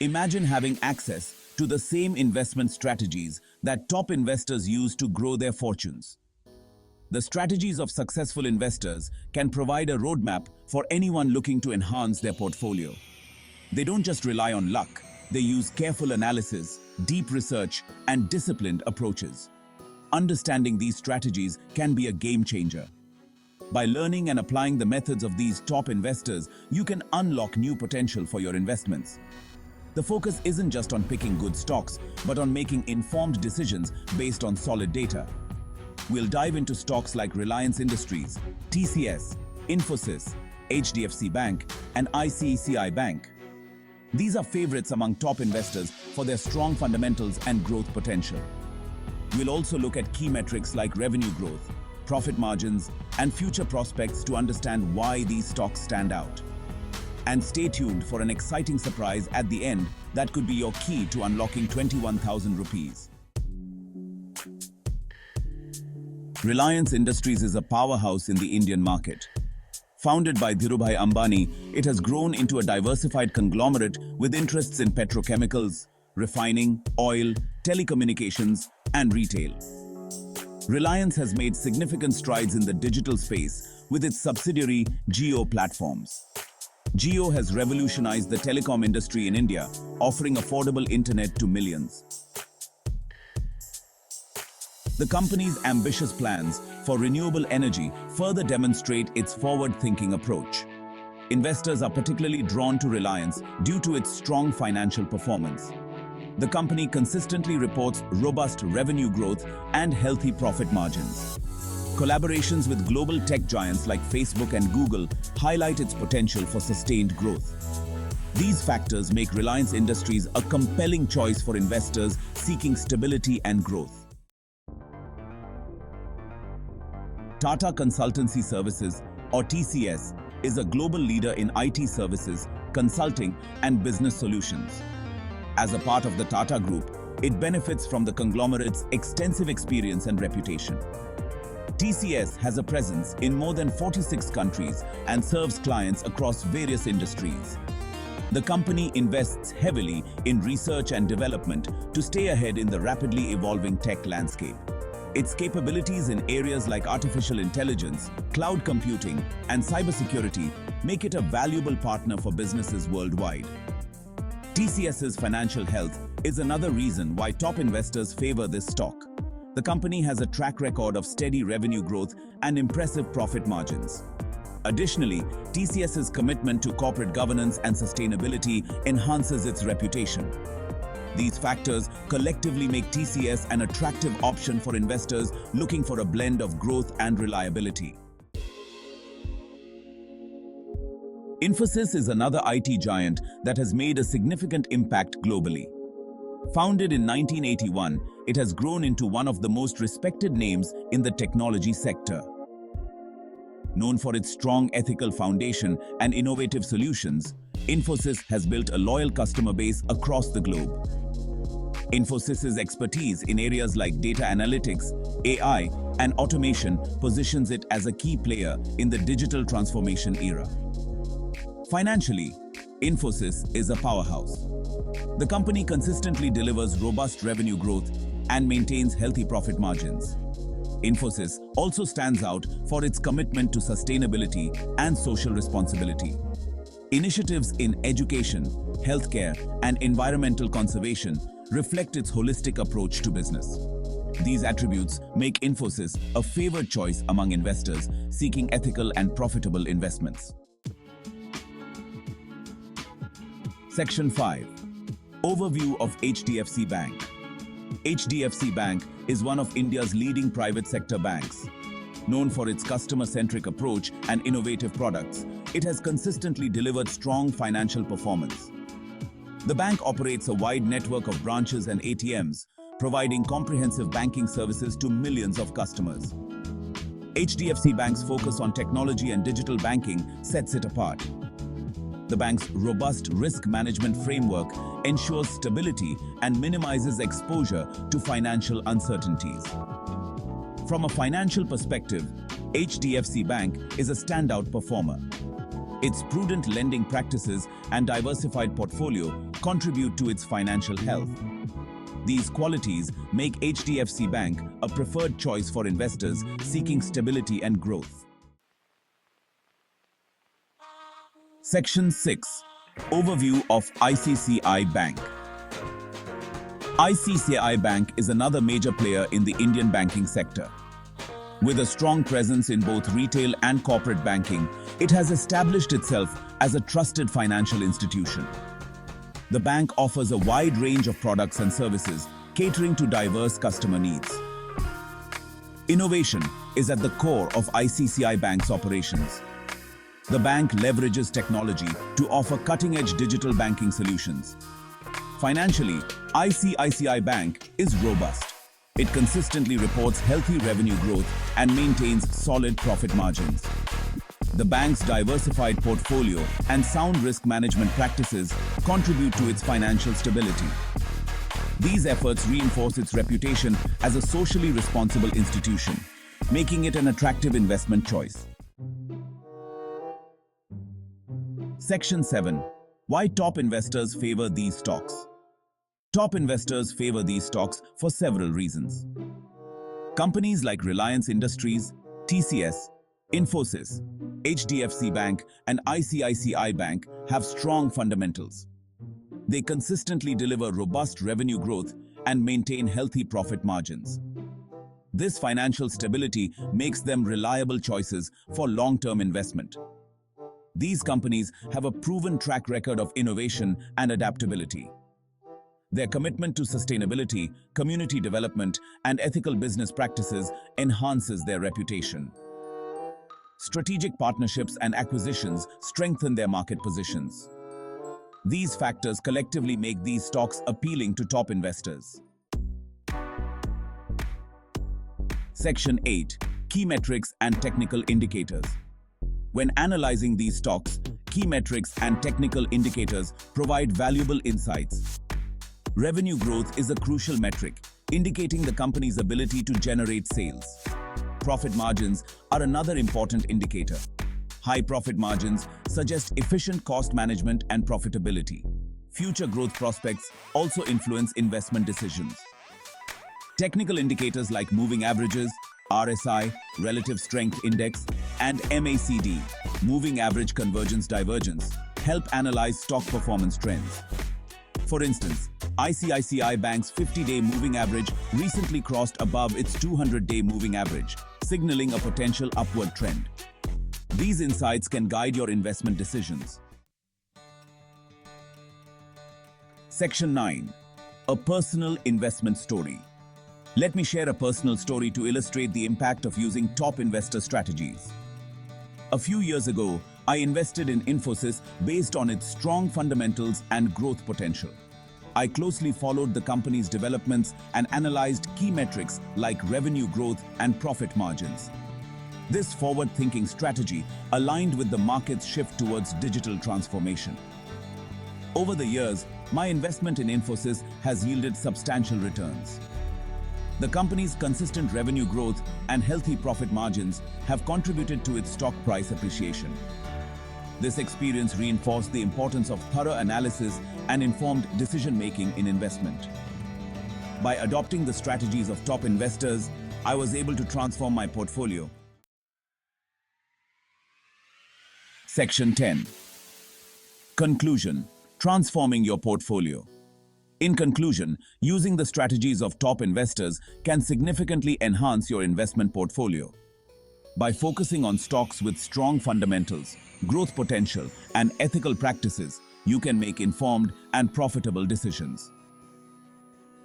Imagine having access to the same investment strategies that top investors use to grow their fortunes. The strategies of successful investors can provide a roadmap for anyone looking to enhance their portfolio. They don't just rely on luck, they use careful analysis, deep research, and disciplined approaches. Understanding these strategies can be a game changer. By learning and applying the methods of these top investors, you can unlock new potential for your investments. The focus isn't just on picking good stocks, but on making informed decisions based on solid data. We'll dive into stocks like Reliance Industries, TCS, Infosys, HDFC Bank, and ICICI Bank. These are favorites among top investors for their strong fundamentals and growth potential. We'll also look at key metrics like revenue growth, profit margins, and future prospects to understand why these stocks stand out. And stay tuned for an exciting surprise at the end that could be your key to unlocking 21,000 rupees. Reliance Industries is a powerhouse in the Indian market. Founded by Dhirubhai Ambani, it has grown into a diversified conglomerate with interests in petrochemicals, refining, oil, telecommunications, and retail. Reliance has made significant strides in the digital space with its subsidiary Jio Platforms. Jio has revolutionized the telecom industry in India, offering affordable internet to millions. The company's ambitious plans for renewable energy further demonstrate its forward-thinking approach. Investors are particularly drawn to Reliance due to its strong financial performance. The company consistently reports robust revenue growth and healthy profit margins. Collaborations with global tech giants like Facebook and Google highlight its potential for sustained growth. These factors make Reliance Industries a compelling choice for investors seeking stability and growth. Tata Consultancy Services, or TCS, is a global leader in IT services, consulting, and business solutions. As a part of the Tata Group, it benefits from the conglomerate's extensive experience and reputation. TCS has a presence in more than 46 countries and serves clients across various industries. The company invests heavily in research and development to stay ahead in the rapidly evolving tech landscape. Its capabilities in areas like artificial intelligence, cloud computing, and cybersecurity make it a valuable partner for businesses worldwide. TCS's financial health is another reason why top investors favor this stock. The company has a track record of steady revenue growth and impressive profit margins. Additionally, TCS's commitment to corporate governance and sustainability enhances its reputation. These factors collectively make TCS an attractive option for investors looking for a blend of growth and reliability. Infosys is another IT giant that has made a significant impact globally. Founded in 1981, it has grown into one of the most respected names in the technology sector. Known for its strong ethical foundation and innovative solutions, Infosys has built a loyal customer base across the globe. Infosys's expertise in areas like data analytics, AI, and automation positions it as a key player in the digital transformation era. Financially, Infosys is a powerhouse. The company consistently delivers robust revenue growth and maintains healthy profit margins. Infosys also stands out for its commitment to sustainability and social responsibility. Initiatives in education, healthcare, and environmental conservation reflect its holistic approach to business. These attributes make Infosys a favored choice among investors seeking ethical and profitable investments. Section 5. Overview of HDFC Bank. HDFC Bank is one of India's leading private sector banks. Known for its customer-centric approach and innovative products, it has consistently delivered strong financial performance. The bank operates a wide network of branches and ATMs, providing comprehensive banking services to millions of customers. HDFC Bank's focus on technology and digital banking sets it apart. The bank's robust risk management framework ensures stability and minimizes exposure to financial uncertainties. From a financial perspective, HDFC Bank is a standout performer. Its prudent lending practices and diversified portfolio contribute to its financial health. These qualities make HDFC Bank a preferred choice for investors seeking stability and growth. Section 6. Overview of ICICI Bank. ICICI Bank is another major player in the Indian banking sector. With a strong presence in both retail and corporate banking, it has established itself as a trusted financial institution. The bank offers a wide range of products and services, catering to diverse customer needs. Innovation is at the core of ICICI Bank's operations. The bank leverages technology to offer cutting-edge digital banking solutions. Financially, ICICI Bank is robust. It consistently reports healthy revenue growth and maintains solid profit margins. The bank's diversified portfolio and sound risk management practices contribute to its financial stability. These efforts reinforce its reputation as a socially responsible institution, making it an attractive investment choice. Section 7. Why top investors favor these stocks? Top investors favor these stocks for several reasons. Companies like Reliance Industries, TCS, Infosys, HDFC Bank, and ICICI Bank have strong fundamentals. They consistently deliver robust revenue growth and maintain healthy profit margins. This financial stability makes them reliable choices for long-term investment. These companies have a proven track record of innovation and adaptability. Their commitment to sustainability, community development, and ethical business practices enhances their reputation. Strategic partnerships and acquisitions strengthen their market positions. These factors collectively make these stocks appealing to top investors. Section 8. Key metrics and technical indicators. When analyzing these stocks, key metrics and technical indicators provide valuable insights. Revenue growth is a crucial metric, indicating the company's ability to generate sales. Profit margins are another important indicator. High profit margins suggest efficient cost management and profitability. Future growth prospects also influence investment decisions. Technical indicators like moving averages, RSI, Relative Strength Index, and MACD, Moving Average Convergence Divergence, help analyze stock performance trends. For instance, ICICI Bank's 50-day moving average recently crossed above its 200-day moving average, signaling a potential upward trend. These insights can guide your investment decisions. Section 9. A personal investment story. Let me share a personal story to illustrate the impact of using top investor strategies. A few years ago, I invested in Infosys based on its strong fundamentals and growth potential. I closely followed the company's developments and analyzed key metrics like revenue growth and profit margins. This forward-thinking strategy aligned with the market's shift towards digital transformation. Over the years, my investment in Infosys has yielded substantial returns. The company's consistent revenue growth and healthy profit margins have contributed to its stock price appreciation. This experience reinforced the importance of thorough analysis and informed decision-making in investment. By adopting the strategies of top investors, I was able to transform my portfolio. Section 10. Conclusion: transforming your portfolio. In conclusion, using the strategies of top investors can significantly enhance your investment portfolio. By focusing on stocks with strong fundamentals, growth potential, and ethical practices, you can make informed and profitable decisions.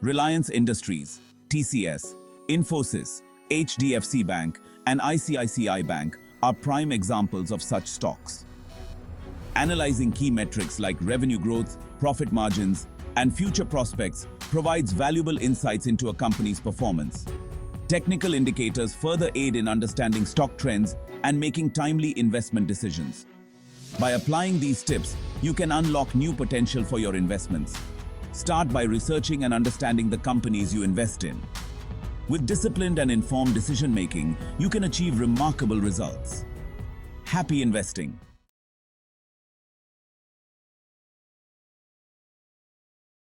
Reliance Industries, TCS, Infosys, HDFC Bank, and ICICI Bank are prime examples of such stocks. Analyzing key metrics like revenue growth, profit margins, and future prospects provides valuable insights into a company's performance. Technical indicators further aid in understanding stock trends and making timely investment decisions. By applying these tips, you can unlock new potential for your investments. Start by researching and understanding the companies you invest in. With disciplined and informed decision-making, you can achieve remarkable results. Happy investing!